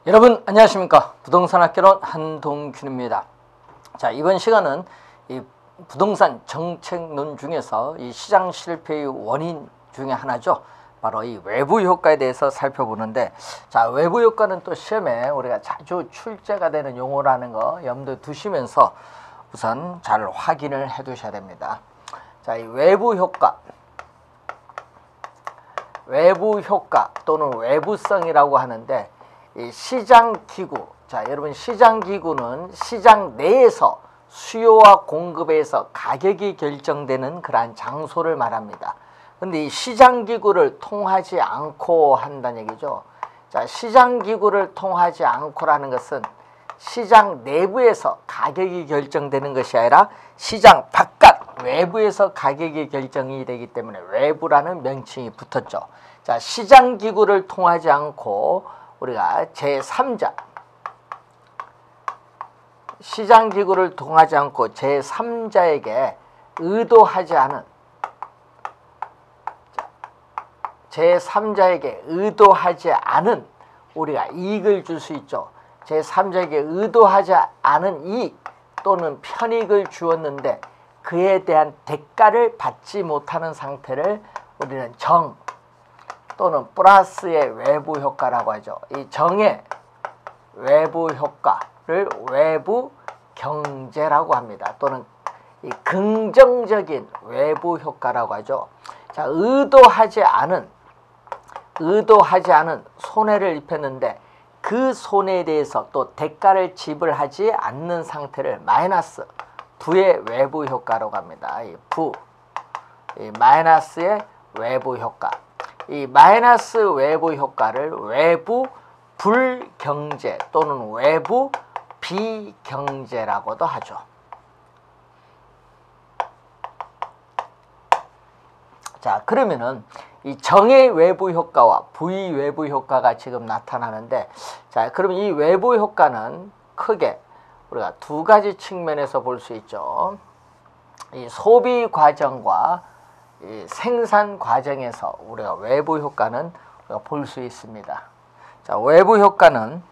여러분 안녕하십니까. 부동산학개론 한동균입니다. 자, 이번 시간은 이 부동산 정책론 중에서 이 시장 실패의 원인 중에 하나죠. 바로 이 외부 효과에 대해서 살펴보는데, 자, 외부 효과는 또 시험에 우리가 자주 출제가 되는 용어라는 거 염두에 두시면서 우선 잘 확인을 해 두셔야 됩니다. 자, 이 외부 효과 또는 외부성이라고 하는데, 이 시장기구, 자, 여러분 시장기구는 시장 내에서 수요와 공급에서 가격이 결정되는 그러한 장소를 말합니다. 근데 이 시장기구를 통하지 않고 한다는 얘기죠. 자, 시장기구를 통하지 않고라는 것은 시장 내부에서 가격이 결정되는 것이 아니라 시장 바깥 외부에서 가격이 결정이 되기 때문에 외부라는 명칭이 붙었죠. 자, 시장기구를 통하지 않고 우리가 제3자, 시장기구를 통하지 않고 제3자에게 의도하지 않은, 제3자에게 의도하지 않은 우리가 이익을 줄 수 있죠. 제3자에게 의도하지 않은 이익 또는 편익을 주었는데 그에 대한 대가를 받지 못하는 상태를 우리는 정 또는 플러스의 외부 효과라고 하죠. 이 정의 외부 효과를 외부 경제라고 합니다. 또는 이 긍정적인 외부 효과라고 하죠. 자, 의도하지 않은 손해를 입혔는데 그 손해에 대해서 또 대가를 지불하지 않는 상태를 마이너스 부의 외부 효과라고 합니다. 이 마이너스의 외부 효과. 이 마이너스 외부 효과를 외부 불경제 또는 외부 비경제라고도 하죠. 자, 그러면은 이 정의 외부 효과와 부의 외부 효과가 지금 나타나는데, 자, 그럼 이 외부 효과는 크게 우리가 두 가지 측면에서 볼 수 있죠. 이 소비 과정과 이 생산 과정에서 우리가 외부 효과는 우리가 볼 수 있습니다. 자, 외부 효과는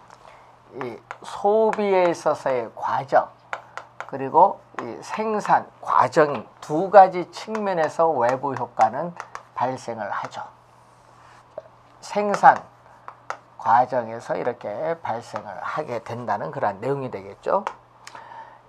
이 소비에 있어서의 과정 그리고 이 생산 과정 두 가지 측면에서 외부 효과는 발생을 하죠. 생산 과정에서 이렇게 발생을 하게 된다는 그런 내용이 되겠죠.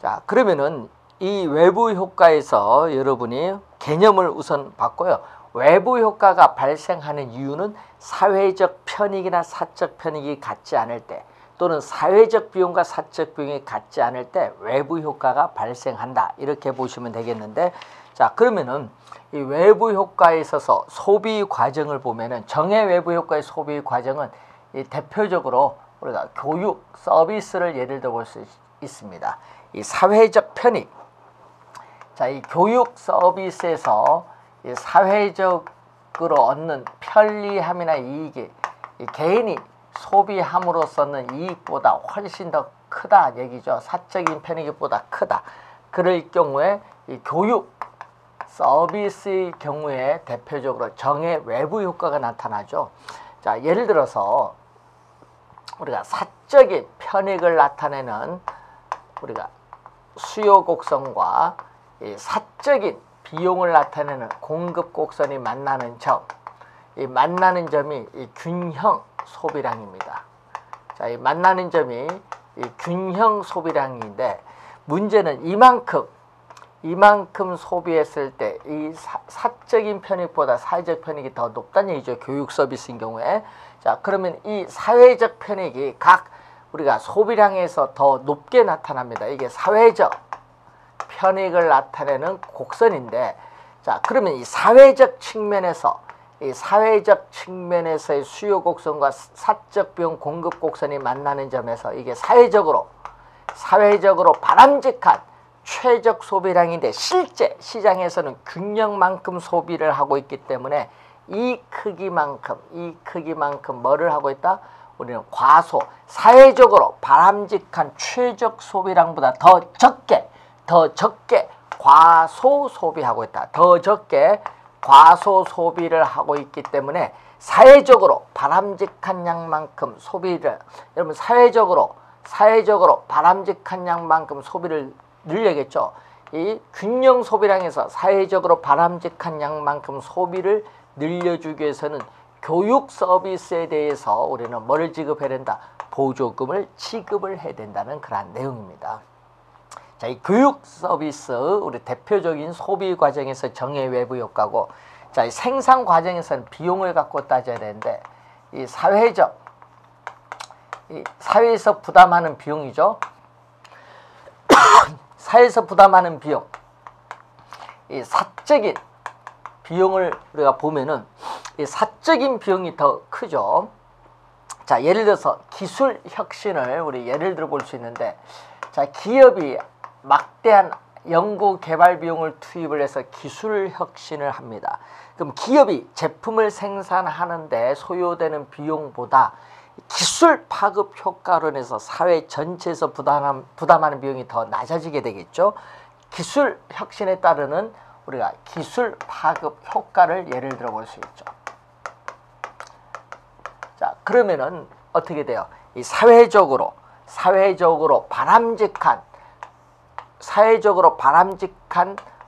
자, 그러면은 이 외부 효과에서 여러분이 개념을 우선 바꿔요. 외부 효과가 발생하는 이유는 사회적 편익이나 사적 편익이 같지 않을 때, 또는 사회적 비용과 사적 비용이 같지 않을 때 외부 효과가 발생한다, 이렇게 보시면 되겠는데, 자, 그러면은 이 외부 효과에 있어서 소비 과정을 보면은 정의 외부 효과의 소비 과정은 이 대표적으로 우리가 교육 서비스를 예를 들어 볼 수 있습니다. 이 사회적 편익, 자, 이 교육 서비스에서 이 사회적으로 얻는 편리함이나 이익이 이 개인이 소비함으로써는 이익보다 훨씬 더 크다 얘기죠. 사적인 편익보다 크다. 그럴 경우에 이 교육 서비스의 경우에 대표적으로 정의 외부 효과가 나타나죠. 자, 예를 들어서 우리가 사적인 편익을 나타내는 우리가 수요 곡선과 이 사적인 비용을 나타내는 공급 곡선이 만나는 점, 이 만나는 점이 이 균형 소비량입니다. 자, 이 만나는 점이 이 균형 소비량인데, 문제는 이만큼 소비했을 때 이 사적인 편익보다 사회적 편익이 더 높다는 얘기죠. 교육 서비스인 경우에. 자, 그러면 이 사회적 편익이 각 우리가 소비량에서 더 높게 나타납니다. 이게 사회적 편익을 나타내는 곡선인데, 자, 그러면 이 사회적 측면에서의 수요 곡선과 사적 비용 공급 곡선이 만나는 점에서 이게 사회적으로 바람직한 최적 소비량인데, 실제 시장에서는 균형만큼 소비를 하고 있기 때문에 이 크기만큼 뭐를 하고 있다? 우리는 사회적으로 바람직한 최적 소비량보다 더 적게 과소 소비하고 있다. 더 적게 과소 소비를 하고 있기 때문에 사회적으로 바람직한 양만큼 소비를, 여러분 사회적으로 바람직한 양만큼 소비를 늘려야겠죠. 이 균형 소비량에서 사회적으로 바람직한 양만큼 소비를 늘려주기 위해서는 교육 서비스에 대해서 우리는 뭐를 지급해야 된다? 보조금을 지급을 해야 된다는 그런 내용입니다. 자, 이 교육 서비스, 우리 대표적인 소비 과정에서 정의 외부 효과고, 자, 이 생산 과정에서는 비용을 갖고 따져야 되는데, 이 사회에서 부담하는 비용이죠. 사회에서 부담하는 비용, 이 사적인 비용을 우리가 보면은 이 사적인 비용이 더 크죠. 자, 예를 들어서 기술 혁신을 우리 예를 들어 볼 수 있는데, 자, 기업이 막대한 연구 개발 비용을 투입을 해서 기술 혁신을 합니다. 그럼 기업이 제품을 생산하는데 소요되는 비용보다 기술 파급 효과로 인해서 사회 전체에서 부담하는 비용이 더 낮아지게 되겠죠. 기술 혁신에 따르는 우리가 기술 파급 효과를 예를 들어 볼 수 있죠. 자, 그러면은 어떻게 돼요? 이 사회적으로 바람직한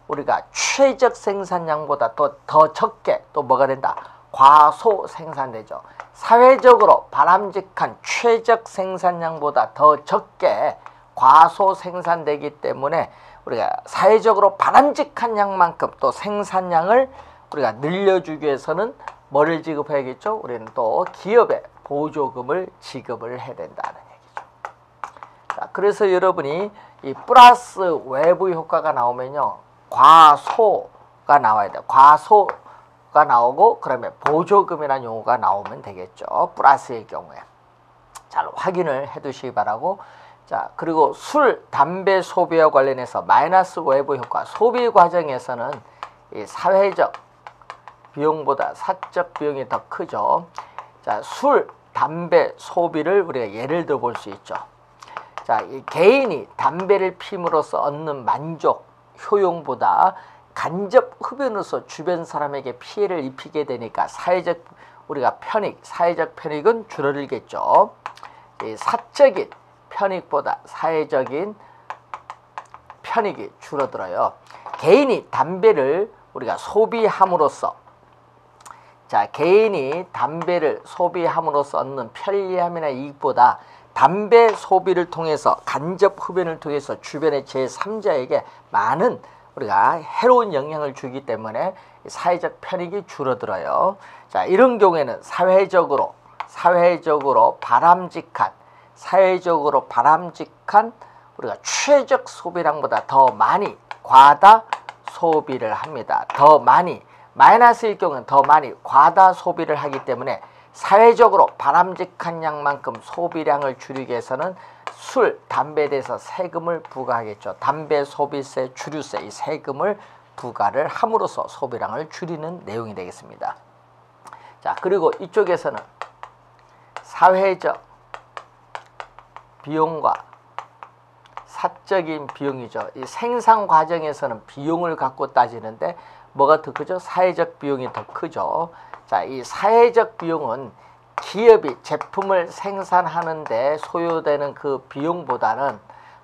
우리가 최적 생산량보다 또 더 적게 또 뭐가 된다? 과소 생산되죠. 사회적으로 바람직한 최적 생산량보다 더 적게 과소 생산되기 때문에 우리가 사회적으로 바람직한 양만큼 또 생산량을 우리가 늘려주기 위해서는 뭐를 지급해야겠죠? 우리는 또 기업에 보조금을 지급을 해야 된다는 얘기죠. 자, 그래서 여러분이 이 플러스 외부 효과가 나오면요, 과소가 나와야 돼요. 과소가 나오고 그러면 보조금이라는 용어가 나오면 되겠죠. 플러스의 경우에. 잘 확인을 해 두시기 바라고. 자, 그리고 술, 담배 소비와 관련해서 마이너스 외부 효과, 소비 과정에서는 이 사회적 비용보다 사적 비용이 더 크죠. 자, 술, 담배 소비를 우리가 예를 들어 볼 수 있죠. 자, 이 개인이 담배를 피움으로써 얻는 만족, 효용보다 간접 흡연으로서 주변 사람에게 피해를 입히게 되니까 사회적 편익은 줄어들겠죠. 이 사적인 편익보다 사회적인 편익이 줄어들어요. 개인이 담배를 우리가 소비함으로써, 자, 개인이 담배를 소비함으로써 얻는 편리함이나 이익보다 담배 소비를 통해서 간접 흡연을 통해서 주변의 제3자에게 많은 우리가 해로운 영향을 주기 때문에 사회적 편익이 줄어들어요. 자, 이런 경우에는 사회적으로 바람직한 우리가 최적 소비량보다 더 많이 과다 소비를 합니다. 더 많이, 마이너스일 경우는 더 많이 과다 소비를 하기 때문에 사회적으로 바람직한 양만큼 소비량을 줄이기 위해서는 술, 담배에 대해서 세금을 부과하겠죠. 담배 소비세, 주류세, 이 세금을 부과를 함으로써 소비량을 줄이는 내용이 되겠습니다. 자, 그리고 이쪽에서는 사회적 비용과 사적인 비용이죠. 이 생산 과정에서는 비용을 갖고 따지는데 뭐가 더 크죠? 사회적 비용이 더 크죠. 자, 이 사회적 비용은 기업이 제품을 생산하는데 소요되는 그 비용보다는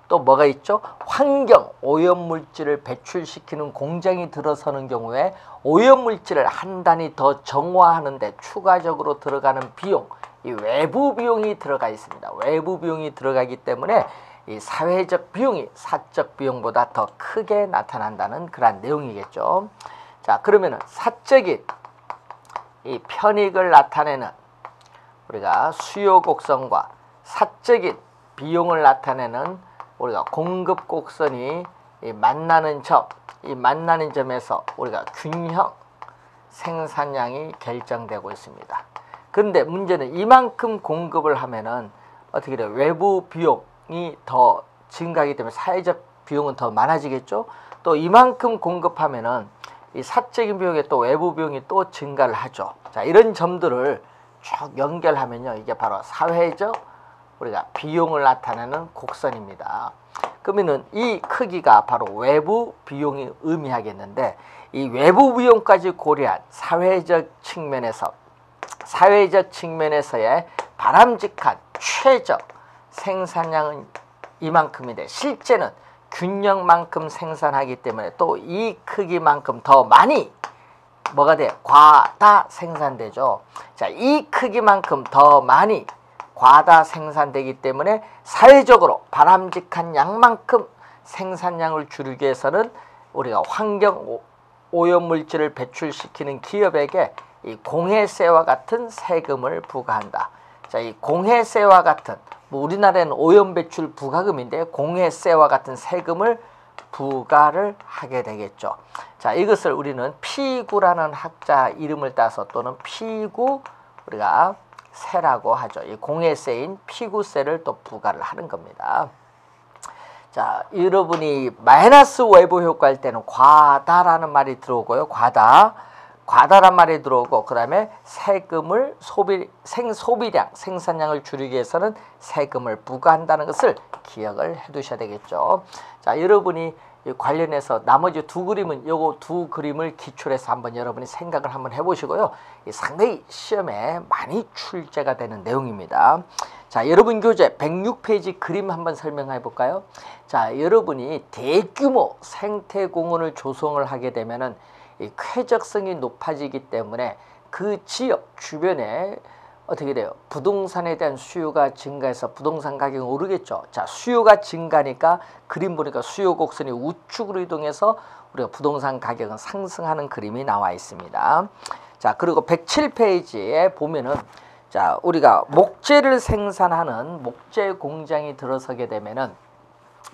또 뭐가 있죠? 환경 오염물질을 배출시키는 공장이 들어서는 경우에 오염물질을 한 단위 더 정화하는데 추가적으로 들어가는 비용, 이 외부 비용이 들어가 있습니다. 외부 비용이 들어가기 때문에 이 사회적 비용이 사적 비용보다 더 크게 나타난다는 그런 내용이겠죠. 자, 그러면은 사적인 이 편익을 나타내는 우리가 수요 곡선과 사적인 비용을 나타내는 우리가 공급 곡선이 만나는 점에서 우리가 균형 생산량이 결정되고 있습니다. 그런데 문제는 이만큼 공급을 하면은 어떻게 돼요? 외부 비용이 더 증가하기 때문에 사회적 비용은 더 많아지겠죠. 또 이만큼 공급하면은 이 사적인 비용에 또 외부 비용이 또 증가를 하죠. 자, 이런 점들을 쭉 연결하면요, 이게 바로 사회적 우리가 비용을 나타내는 곡선입니다. 그러면은 이 크기가 바로 외부 비용이 의미하겠는데, 이 외부 비용까지 고려한 사회적 측면에서 사회적 측면에서의 바람직한 최적 생산량은 이만큼인데 실제는 균형만큼 생산하기 때문에 또 이 크기만큼 더 많이 뭐가 돼? 과다 생산되죠. 자, 이 크기만큼 더 많이 과다 생산되기 때문에 사회적으로 바람직한 양만큼 생산량을 줄이기 위해서는 우리가 환경 오염물질을 배출시키는 기업에게 이 공해세와 같은 세금을 부과한다. 자, 이 공해세와 같은 우리나라에는 오염배출 부과금인데 공해세와 같은 세금을 부과를 하게 되겠죠. 자, 이것을 우리는 피구라는 학자 이름을 따서 또는 피구 우리가 세라고 하죠. 이 공해세인 피구세를 또 부과를 하는 겁니다. 자, 여러분이 마이너스 외부 효과일 때는 과다라는 말이 들어오고요. 과다란 말이 들어오고, 그 다음에 세금을 소비량, 생산량을 줄이기 위해서는 세금을 부과한다는 것을 기억을 해 두셔야 되겠죠. 자, 여러분이 관련해서 나머지 두 그림은 요거 두 그림을 기출해서 한번 여러분이 생각을 한번 해보시고요. 상당히 시험에 많이 출제가 되는 내용입니다. 자, 여러분 교재 106페이지 그림 한번 설명해 볼까요? 자, 여러분이 대규모 생태공원을 조성을 하게 되면은 이 쾌적성이 높아지기 때문에 그 지역 주변에 어떻게 돼요? 부동산에 대한 수요가 증가해서 부동산 가격이 오르겠죠. 자, 수요가 증가하니까 그림 보니까 수요 곡선이 우측으로 이동해서 우리가 부동산 가격은 상승하는 그림이 나와 있습니다. 자, 그리고 107페이지에 보면은 자, 우리가 목재를 생산하는 목재 공장이 들어서게 되면은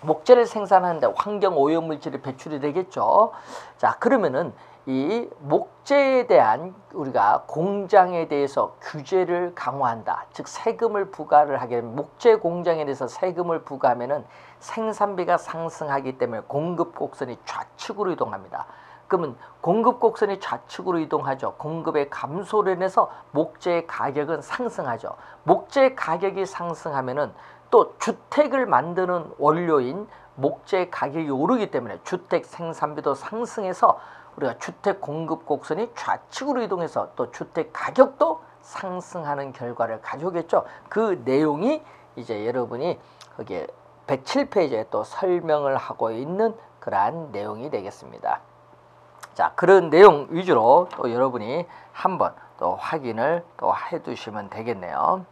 목재를 생산하는데 환경 오염물질이 배출이 되겠죠. 자, 그러면은 이 목재에 대한 우리가 공장에 대해서 규제를 강화한다. 즉 세금을 부과를 하게 되면 목재 공장에 대해서 세금을 부과하면은 생산비가 상승하기 때문에 공급 곡선이 좌측으로 이동합니다. 그러면 공급 곡선이 좌측으로 이동하죠. 공급의 감소로 인해서 목재의 가격은 상승하죠. 목재 가격이 상승하면은 또 주택을 만드는 원료인 목재 가격이 오르기 때문에 주택 생산비도 상승해서 우리가 주택 공급 곡선이 좌측으로 이동해서 또 주택 가격도 상승하는 결과를 가져오겠죠. 그 내용이 이제 여러분이 거기에 107페이지에 또 설명을 하고 있는 그러한 내용이 되겠습니다. 자, 그런 내용 위주로 또 여러분이 한번 또 확인을 또 해두시면 되겠네요.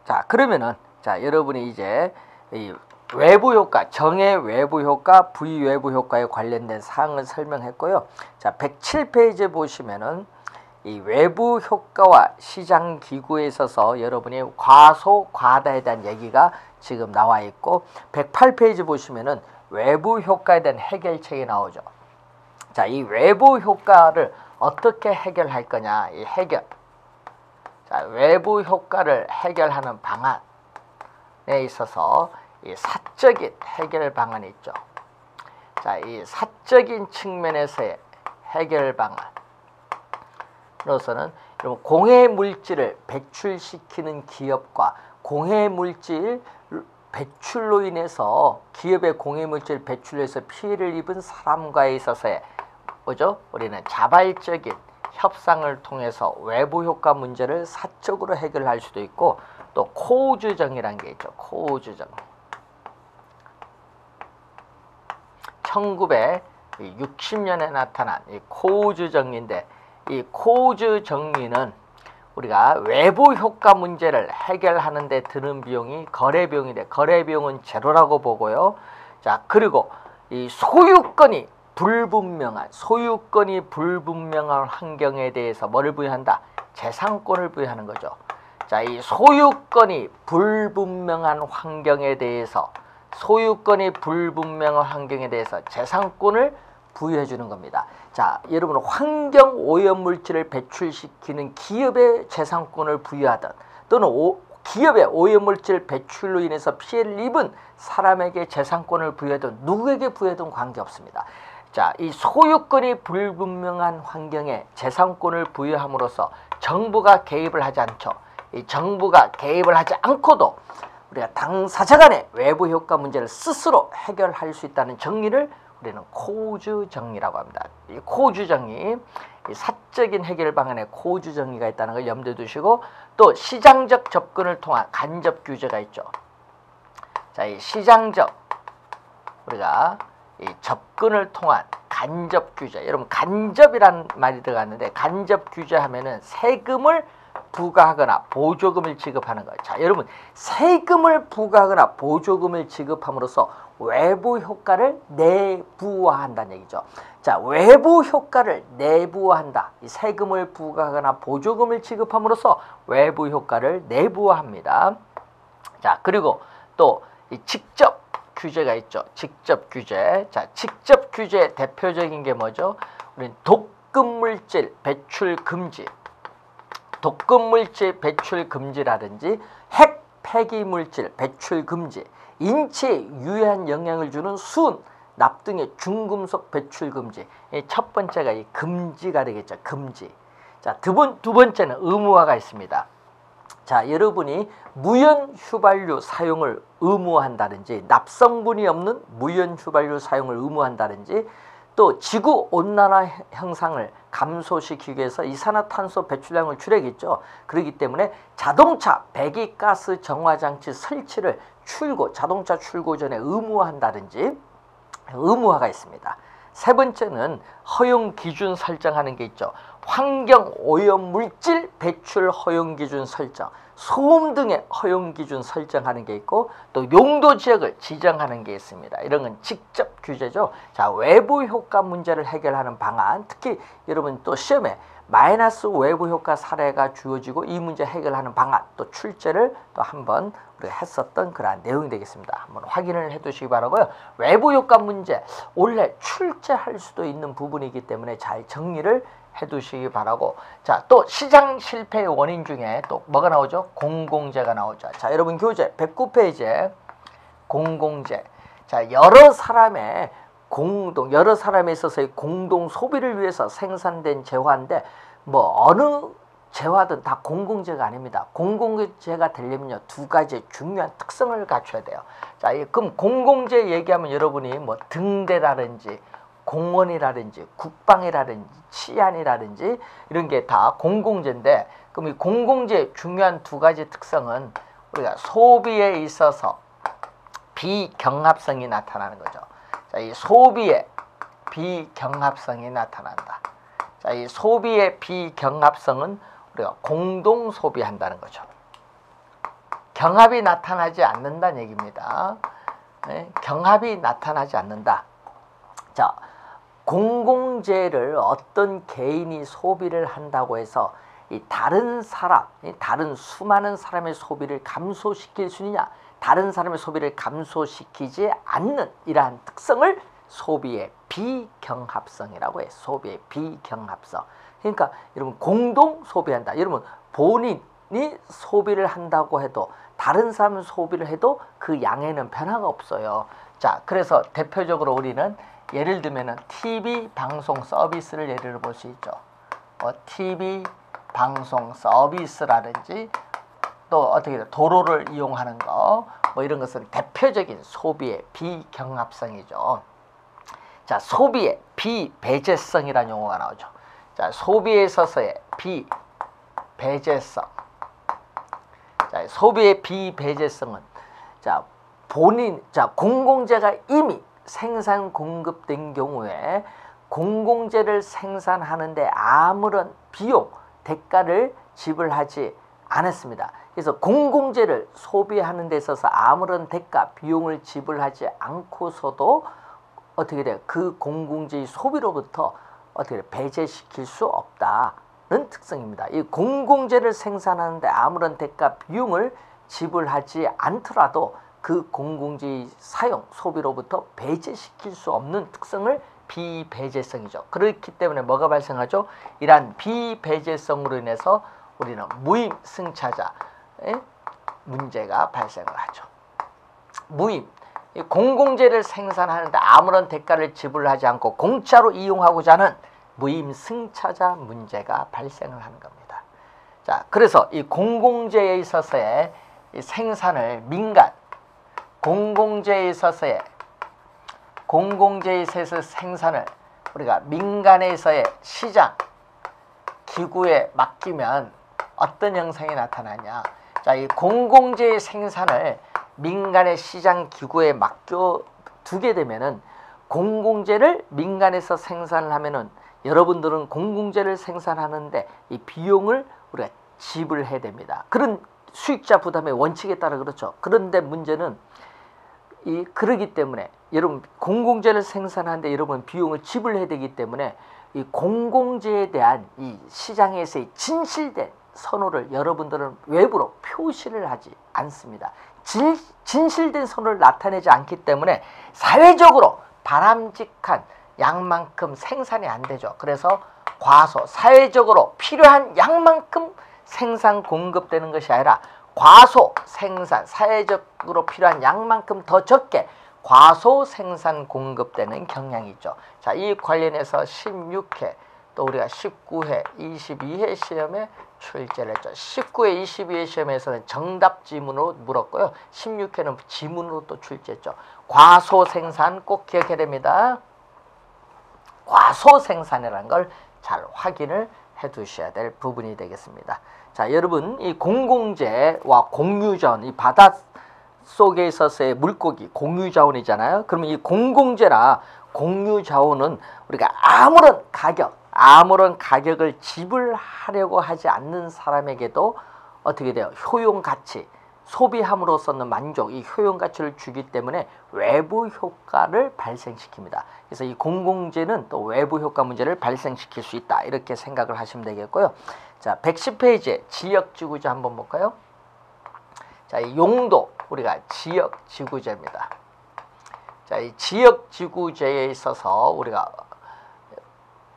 자, 그러면은 자, 여러분이 이제 이 외부 효과, 정의 외부 효과, 부위 외부 효과에 관련된 사항을 설명했고요. 자, 107페이지에 보시면은 이 외부 효과와 시장 기구에 있어서 여러분이 과소, 과다에 대한 얘기가 지금 나와 있고, 108페이지 보시면은 외부 효과에 대한 해결책이 나오죠. 자, 이 외부 효과를 어떻게 해결할 거냐, 이 해결. 자, 외부 효과를 해결하는 방안에 있어서 이 사적인 해결 방안이 있죠. 자, 이 사적인 측면에서의 해결 방안으로서는 공해 물질을 배출시키는 기업과 공해 물질 배출로 인해서 기업의 공해 물질 배출에서 피해를 입은 사람과에 있어서의 뭐죠? 우리는 자발적인 협상을 통해서 외부 효과 문제를 사적으로 해결할 수도 있고, 또 코우주정이라는 게 있죠. 코우주정. 1960년에 나타난 이 코우주정리인데, 이 코우주정리는 우리가 외부 효과 문제를 해결하는 데 드는 비용이 거래비용인데, 거래비용은 제로라고 보고요. 자, 그리고 이 소유권이 불분명한 환경에 대해서 뭐를 부여한다? 재산권을 부여하는 거죠. 자, 이 소유권이 불분명한 환경에 대해서 재산권을 부여해 주는 겁니다. 자, 여러분 환경 오염물질을 배출시키는 기업의 재산권을 부여하든 또는 기업의 오염물질 배출로 인해서 피해를 입은 사람에게 재산권을 부여하든 누구에게 부여하든 관계없습니다. 자, 이 소유권이 불분명한 환경에 재산권을 부여함으로써 정부가 개입을 하지 않죠. 이 정부가 개입을 하지 않고도 우리가 당사자 간의 외부 효과 문제를 스스로 해결할 수 있다는 정리를 우리는 코우주 정리라고 합니다. 이 코우주 정리, 이 사적인 해결 방안에 고주 정의가 있다는 걸 염두에 두시고, 또 시장적 접근을 통한 간접 규제가 있죠. 자, 이 시장적, 우리가 이 접근을 통한 간접 규제. 여러분, 간접이라는 말이 들어갔는데, 간접 규제하면은 세금을 부과하거나 보조금을 지급하는 거예요. 자, 여러분, 세금을 부과하거나 보조금을 지급함으로써 외부 효과를 내부화한다는 얘기죠. 자, 외부 효과를 내부화한다. 이 세금을 부과하거나 보조금을 지급함으로써 외부 효과를 내부화합니다. 자, 그리고 또 이 직접 규제가 있죠. 직접 규제. 자, 직접 규제의 대표적인 게 뭐죠? 우리는 독극물질 배출 금지. 독극물질 배출 금지라든지 핵 폐기물질 배출 금지, 인체에 유해한 영향을 주는 순, 납 등의 중금속 배출 금지. 첫 번째가 이 금지가 되겠죠. 금지. 자, 두 번째는 의무화가 있습니다. 자, 여러분이 무연 휘발유 사용을 의무화한다든지, 납성분이 없는 무연 휘발유 사용을 의무화한다든지, 또 지구 온난화 현상을 감소시키기 위해서 이산화탄소 배출량을 줄이겠죠. 그렇기 때문에 자동차 배기가스 정화장치 설치를 자동차 출고 전에 의무화한다든지, 의무화가 있습니다. 세 번째는 허용 기준 설정하는 게 있죠. 환경 오염 물질 배출 허용 기준 설정, 소음 등의 허용 기준 설정하는 게 있고, 또 용도 지역을 지정하는 게 있습니다. 이런 건 직접 규제죠. 자, 외부 효과 문제를 해결하는 방안, 특히 여러분 또 시험에 마이너스 외부 효과 사례가 주어지고 이 문제 해결하는 방안, 또 출제를 또 한번 우리가 했었던 그러한 내용이 되겠습니다. 한번 확인을 해 두시기 바라고요. 외부 효과 문제 원래 출제할 수도 있는 부분이기 때문에 잘 정리를 해 두시기 바라고. 자, 또 시장 실패의 원인 중에 또 뭐가 나오죠? 공공재가 나오죠. 자, 여러분 교재 109페이지에 공공재. 자, 여러 사람에 있어서의 공동 소비를 위해서 생산된 재화인데, 뭐 어느 재화든 다 공공재가 아닙니다. 공공재가 되려면요, 두 가지 중요한 특성을 갖춰야 돼요. 자, 그럼 공공재 얘기하면 여러분이 뭐 등대라든지 공원이라든지 국방이라든지 치안이라든지 이런 게 다 공공재인데, 그럼 이 공공재의 중요한 두 가지 특성은 우리가 소비에 있어서 비경합성이 나타나는 거죠. 자, 이 소비의 비경합성이 나타난다. 자, 이 소비의 비경합성은 우리가 공동 소비한다는 거죠. 경합이 나타나지 않는다는 얘기입니다. 네? 경합이 나타나지 않는다. 자, 공공재를 어떤 개인이 소비를 한다고 해서 이 다른 수많은 사람의 소비를 감소시킬 수 있느냐? 다른 사람의 소비를 감소시키지 않는 이러한 특성을 소비의 비경합성이라고 해요. 소비의 비경합성. 그러니까 여러분, 공동 소비한다. 여러분, 본인이 소비를 한다고 해도 다른 사람은 소비를 해도 그 양에는 변화가 없어요. 자, 그래서 대표적으로 우리는 예를 들면은 TV 방송 서비스를 예를 볼 수 있죠. TV 방송 서비스라든지, 또 어떻게 도로를 이용하는 거, 뭐 이런 것은 대표적인 소비의 비경합성이죠. 자, 소비의 비배제성이라는 용어가 나오죠. 자, 소비에 있어서의 비배제성. 자, 소비의 비배제성은 공공재가 이미 생산 공급된 경우에 공공재를 생산하는데 아무런 비용, 대가를 지불하지 않았습니다. 그래서 공공재를 소비하는 데 있어서 아무런 대가, 비용을 지불하지 않고서도 어떻게 돼요? 그 공공재의 소비로부터 어떻게 돼요? 배제시킬 수 없다는 특성입니다. 이 공공재를 생산하는데 아무런 대가, 비용을 지불하지 않더라도 그 공공재의 사용, 소비로부터 배제시킬 수 없는 특성을 비배제성이죠. 그렇기 때문에 뭐가 발생하죠? 이러한 비배제성으로 인해서 우리는 무임승차자 문제가 발생을 하죠. 무임, 공공재를 생산하는데 아무런 대가를 지불하지 않고 공짜로 이용하고자 하는 무임승차자 문제가 발생을 하는 겁니다. 자, 그래서 이 공공재에 있어서의 이 생산을 공공재에 있어서의 생산을 우리가 민간에서의 시장, 기구에 맡기면 어떤 형상이 나타나냐. 자, 이 공공재의 생산을 민간의 시장 기구에 맡겨두게 되면은 공공재를 민간에서 생산을 하면은 여러분들은 공공재를 생산하는데 이 비용을 우리가 지불해야 됩니다. 그런 수익자 부담의 원칙에 따라 그렇죠. 그런데 문제는 그러기 때문에 여러분 공공재를 생산하는데 여러분 비용을 지불해야 되기 때문에 이 공공재에 대한 이 시장에서의 진실된 선호를 여러분들은 외부로 표시를 하지 않습니다. 진실된 선호를 나타내지 않기 때문에 사회적으로 바람직한 양만큼 생산이 안 되죠. 그래서 과소, 사회적으로 필요한 양만큼 생산 공급되는 것이 아니라 과소 생산, 사회적으로 필요한 양만큼 더 적게 과소 생산 공급되는 경향이 있죠. 자, 이 관련해서 16회 또 우리가 19회, 22회 시험에 출제를 했죠. 19회, 22회 시험에서는 정답 지문으로 물었고요. 16회는 지문으로 또 출제했죠. 과소 생산 꼭 기억해야 됩니다. 과소 생산이라는 걸 잘 확인을 해 두셔야 될 부분이 되겠습니다. 자, 여러분 이 공공재와 공유자원, 이 바다 속에 있어서의 물고기 공유자원이잖아요. 그러면 이 공공재나 공유자원은 우리가 아무런 가격을 지불하려고 하지 않는 사람에게도 어떻게 돼요? 효용가치, 소비함으로써는 만족, 이 효용가치를 주기 때문에 외부 효과를 발생시킵니다. 그래서 이 공공재는 또 외부 효과 문제를 발생시킬 수 있다. 이렇게 생각을 하시면 되겠고요. 자, 110페이지에 지역지구제 한번 볼까요? 자, 이 용도 우리가 지역지구제입니다. 자, 이 지역지구제에 있어서 우리가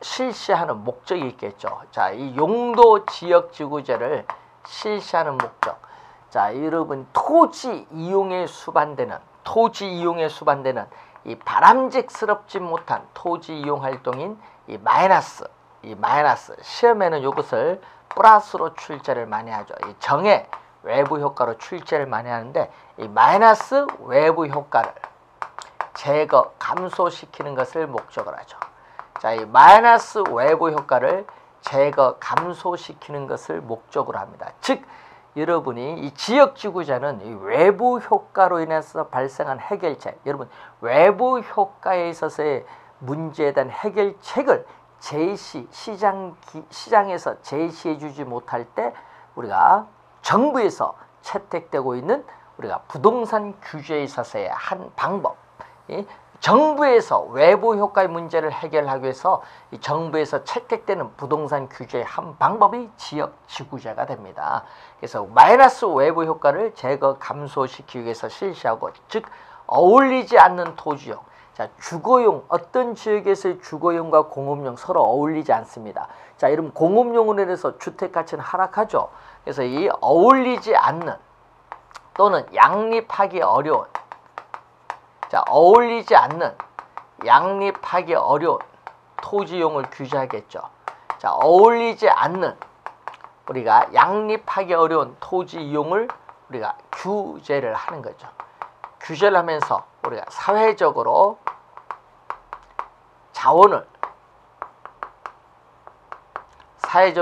실시하는 목적이 있겠죠. 자, 이 용도 지역지구제를 실시하는 목적. 자, 여러분 토지 이용에 수반되는 이 바람직스럽지 못한 토지 이용 활동인 이 마이너스 시험에는 이것을 플러스로 출제를 많이 하죠. 이 정의 외부 효과로 출제를 많이 하는데 이 마이너스 외부 효과를 제거 감소시키는 것을 목적으로 하죠. 자, 이 마이너스 외부 효과를 제거 감소시키는 것을 목적으로 합니다. 즉 여러분이 이 지역지구제는 이 외부 효과로 인해서 발생한 해결책, 여러분 외부 효과에 있어서의 문제에 대한 해결책을 시장에서 제시해 주지 못할 때 우리가 정부에서 채택되고 있는 우리가 부동산 규제에 있어서의 한 방법, 정부에서 외부 효과의 문제를 해결하기 위해서 이 정부에서 채택되는 부동산 규제의 한 방법이 지역지구제가 됩니다. 그래서 마이너스 외부 효과를 제거 감소시키기 위해서 실시하고, 즉 어울리지 않는 토지용, 자, 주거용, 어떤 지역에서의 주거용과 공업용 서로 어울리지 않습니다. 자, 여러분 공업용으로 인해서 주택 가치는 하락하죠. 그래서 이 어울리지 않는 또는 양립하기 어려운, 자, 어울리지 않는, 양립하기 어려운 토지용을 규제하겠죠. 자, 어울리지 않는, 우리가 양립하기 어려운 토지 이용을 우리가 규제를 하는 거죠. 규제를 하면서 우리가 사회적으로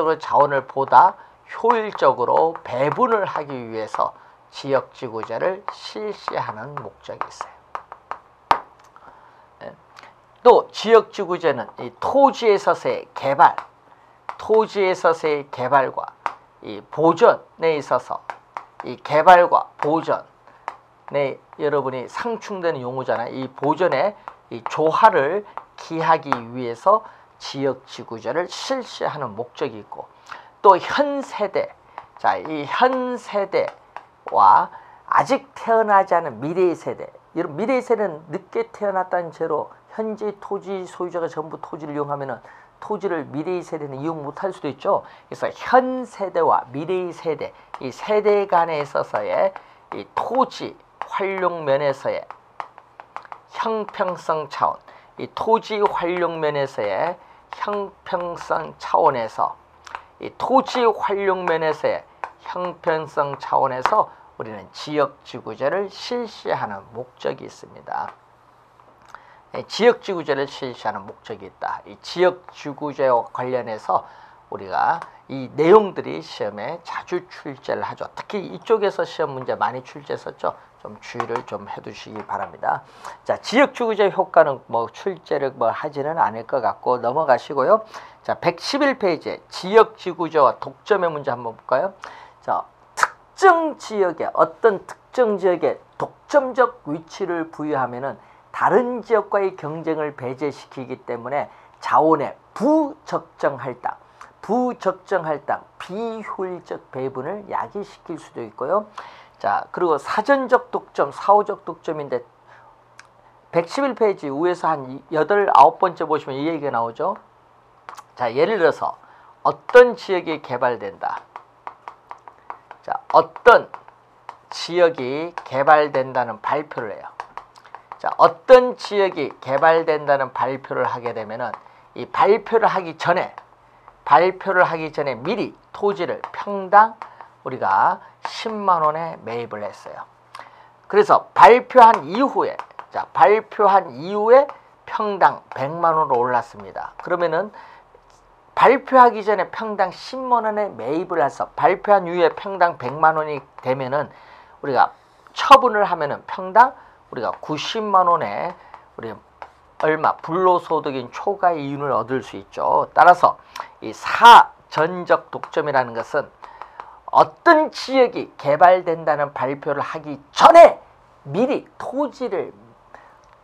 자원을 보다 효율적으로 배분을 하기 위해서 지역지구제를 실시하는 목적이 있어요. 또 지역지구제는 이 토지에서의 개발과 이 보전에 있어서 이 개발과 보전에 여러분이 상충되는 용어잖아요. 이 보전의 이 조화를 기하기 위해서 지역지구제를 실시하는 목적이 있고, 또 현세대, 자, 이 현세대와 아직 태어나지 않은 미래의 세대, 여러분 미래의 세대는 늦게 태어났다는 죄로 현재 토지 소유자가 전부 토지를 이용하면은 토지를 미래의 세대는 이용 못할 수도 있죠. 그래서 현 세대와 미래의 세대, 이 세대 간에 있어서의 이 토지 활용 면에서의 형평성 차원, 이 토지 활용 면에서의 형평성 차원에서, 이 토지 활용 면에서의 형평성 차원에서 우리는 지역지구제를 실시하는 목적이 있습니다. 지역지구제를 실시하는 목적이 있다. 이 지역지구제와 관련해서 우리가 이 내용들이 시험에 자주 출제를 하죠. 특히 이쪽에서 시험 문제 많이 출제했었죠. 좀 주의를 좀 해두시기 바랍니다. 자, 지역지구제 효과는 뭐 출제를 뭐 하지는 않을 것 같고 넘어가시고요. 자, 111페이지에 지역지구제와 독점의 문제 한번 볼까요? 자, 특정 지역에 어떤 특정 지역에 독점적 위치를 부여하면은 다른 지역과의 경쟁을 배제시키기 때문에 자원의 부적정할당, 비효율적 배분을 야기시킬 수도 있고요. 자, 그리고 사전적 독점, 사후적 독점인데 111페이지 위에서 한 8, 9번째 보시면 이 얘기가 나오죠. 자, 예를 들어서 어떤 지역이 개발된다. 자, 어떤 지역이 개발된다는 발표를 해요. 자, 어떤 지역이 개발된다는 발표를 하게 되면은 이 발표를 하기 전에 미리 토지를 평당 우리가 10만 원에 매입을 했어요. 그래서 발표한 이후에 평당 100만 원으로 올랐습니다. 그러면은 발표하기 전에 평당 10만 원에 매입을 해서 발표한 이후에 평당 100만 원이 되면은 우리가 처분을 하면은 평당 우리가 90만 원에 우리 얼마 불로소득인 초과 이윤을 얻을 수 있죠. 따라서 이 사전적 독점이라는 것은 어떤 지역이 개발된다는 발표를 하기 전에 미리 토지를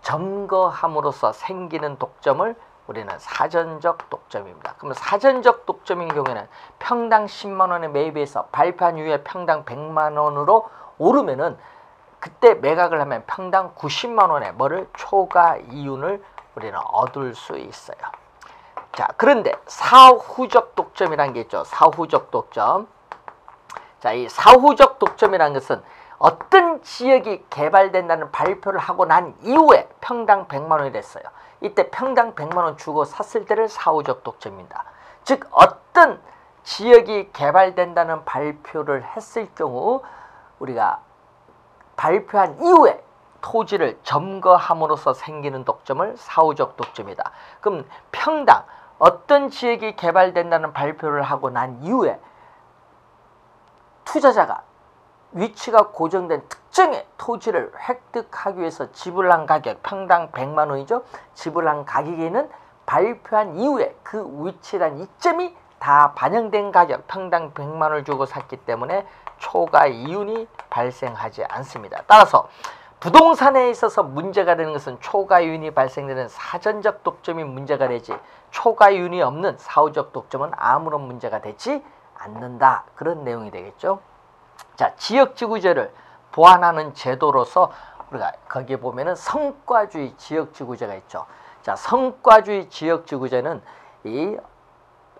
점거함으로써 생기는 독점을 우리는 사전적 독점입니다. 그러면 사전적 독점인 경우에는 평당 10만 원에 매입해서 발표한 이후에 평당 100만 원으로 오르면은 그때 매각을 하면 평당 90만 원에 뭐를 초과 이윤을 우리는 얻을 수 있어요. 자, 그런데 사후적 독점이라는 게 있죠. 사후적 독점. 자, 이 사후적 독점이라는 것은 어떤 지역이 개발된다는 발표를 하고 난 이후에 평당 100만 원이 됐어요. 이때 평당 100만 원 주고 샀을 때를 사후적 독점입니다. 즉 어떤 지역이 개발된다는 발표를 했을 경우 우리가 발표한 이후에 토지를 점거함으로써 생기는 독점을 사후적 독점이다. 그럼 평당 어떤 지역이 개발된다는 발표를 하고 난 이후에 투자자가 위치가 고정된 특정의 토지를 획득하기 위해서 지불한 가격 평당 100만 원이죠. 지불한 가격에는 발표한 이후에 그 위치란 이점이 다 반영된 가격 평당 100만 원을 주고 샀기 때문에 초과 이윤이 발생하지 않습니다. 따라서 부동산에 있어서 문제가 되는 것은 초과 이윤이 발생되는 사전적 독점이 문제가 되지 초과 이윤이 없는 사후적 독점은 아무런 문제가 되지 않는다. 그런 내용이 되겠죠. 자, 지역지구제를 보완하는 제도로서 우리가 거기에 보면은 성과주의 지역지구제가 있죠. 자, 성과주의 지역지구제는 이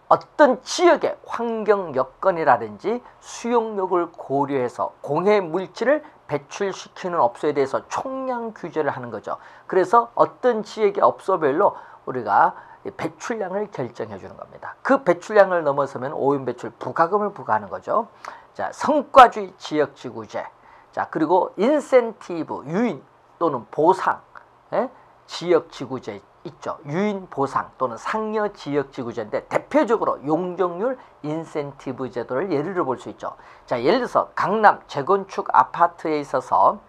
어떤 지역의 환경 여건이라든지 수용력을 고려해서 공해 물질을 배출시키는 업소에 대해서 총량 규제를 하는 거죠. 그래서 어떤 지역의 업소별로 우리가 배출량을 결정해 주는 겁니다. 그 배출량을 넘어서면 오염 배출 부과금을 부과하는 거죠. 자, 성과주의 지역지구제. 자, 그리고 인센티브, 유인 또는 보상, 지역지구제 있죠. 유인 보상 또는 상여 지역지구제인데 대표적으로 용적률 인센티브 제도를 예를 들어 볼 수 있죠. 자, 예를 들어서 강남 재건축 아파트에 있어서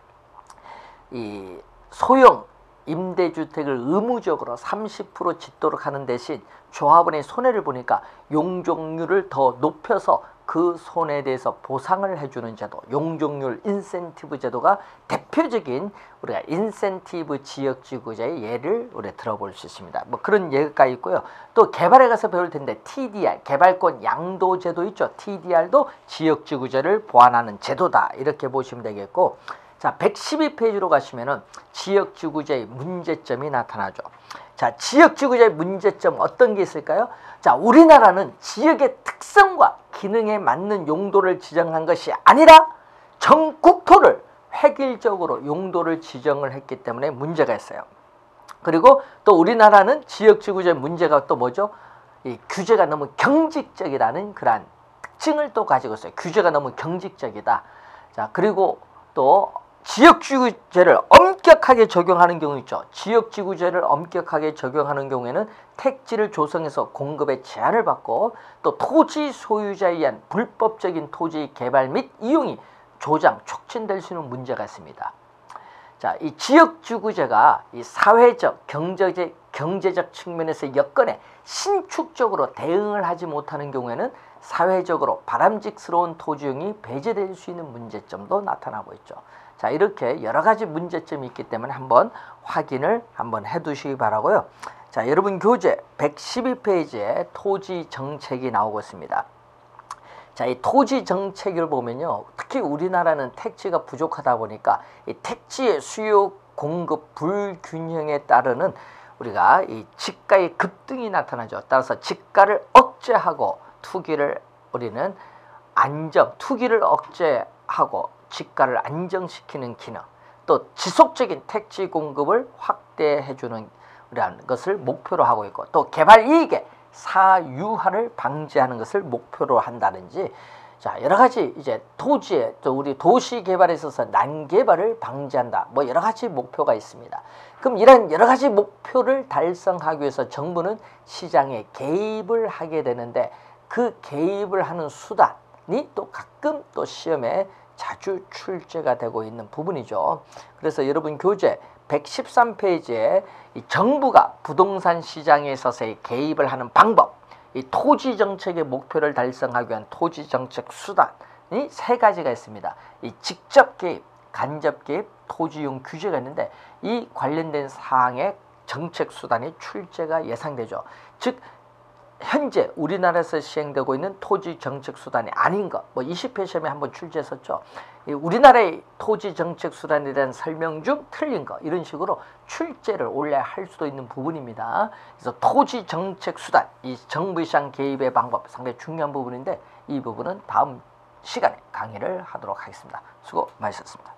이 소형 임대주택을 의무적으로 30% 짓도록 하는 대신 조합원의 손해를 보니까 용적률을 더 높여서 그 손해에 대해서 보상을 해주는 제도, 용적률 인센티브 제도가 대표적인 우리가 인센티브 지역지구제의 예를 우리 들어볼 수 있습니다. 뭐 그런 예가 있고요. 또 개발에 가서 배울 텐데 TDR, 개발권 양도 제도 있죠. TDR도 지역지구제를 보완하는 제도다. 이렇게 보시면 되겠고, 자, 112페이지로 가시면은 지역지구제의 문제점이 나타나죠. 자, 지역지구제의 문제점 어떤 게 있을까요? 자, 우리나라는 지역의 특성과 기능에 맞는 용도를 지정한 것이 아니라 전 국토를 획일적으로 용도를 지정을 했기 때문에 문제가 있어요. 그리고 또 우리나라는 지역지구제 문제가 또 뭐죠? 이 규제가 너무 경직적이라는 그러한 특징을 또 가지고 있어요. 규제가 너무 경직적이다. 자, 그리고 또 지역지구제를 엄격하게 적용하는 경우 있죠. 지역지구제를 엄격하게 적용하는 경우에는 택지를 조성해서 공급에 제한을 받고 또 토지 소유자에 의한 불법적인 토지 개발 및 이용이 조장, 촉진될 수 있는 문제가 있습니다. 자, 이 지역지구제가 이 사회적, 경제적 측면에서 여건에 신축적으로 대응을 하지 못하는 경우에는 사회적으로 바람직스러운 토지용이 배제될 수 있는 문제점도 나타나고 있죠. 자, 이렇게 여러 가지 문제점이 있기 때문에 한번 확인을 한번 해두시기 바라고요. 자, 여러분 교재 112페이지에 토지 정책이 나오고 있습니다. 자, 이 토지 정책을 보면요, 특히 우리나라는 택지가 부족하다 보니까 이 택지의 수요 공급 불균형에 따르는 우리가 이 지가의 급등이 나타나죠. 따라서 지가를 억제하고 투기를 우리는 투기를 억제하고 지가를 안정시키는 기능, 또 지속적인 택지 공급을 확대해주는 것을 목표로 하고 있고, 또 개발 이익의 사유화를 방지하는 것을 목표로 한다든지, 자, 여러 가지 이제 토지에 또 우리 도시 개발에 있어서 난개발을 방지한다. 뭐 여러 가지 목표가 있습니다. 그럼 이런 여러 가지 목표를 달성하기 위해서 정부는 시장에 개입을 하게 되는데, 그 개입을 하는 수단이 또 가끔 또 시험에 자주 출제가 되고 있는 부분이죠. 그래서 여러분 교재 113페이지에 이 정부가 부동산 시장에 있어서의 개입을 하는 방법, 이 토지 정책의 목표를 달성하기 위한 토지 정책 수단이 세 가지가 있습니다. 이 직접 개입, 간접 개입, 토지용 규제가 있는데, 이 관련된 사항의 정책 수단이 출제가 예상되죠. 즉 현재 우리나라에서 시행되고 있는 토지 정책 수단이 아닌 것, 뭐 20회 시험에 한번 출제했었죠. 우리나라의 토지 정책 수단에 대한 설명 중 틀린 것, 이런 식으로 출제를 원래 할 수도 있는 부분입니다. 그래서 토지 정책 수단, 이 정부 시장 개입의 방법 상당히 중요한 부분인데, 이 부분은 다음 시간에 강의를 하도록 하겠습니다. 수고 많으셨습니다.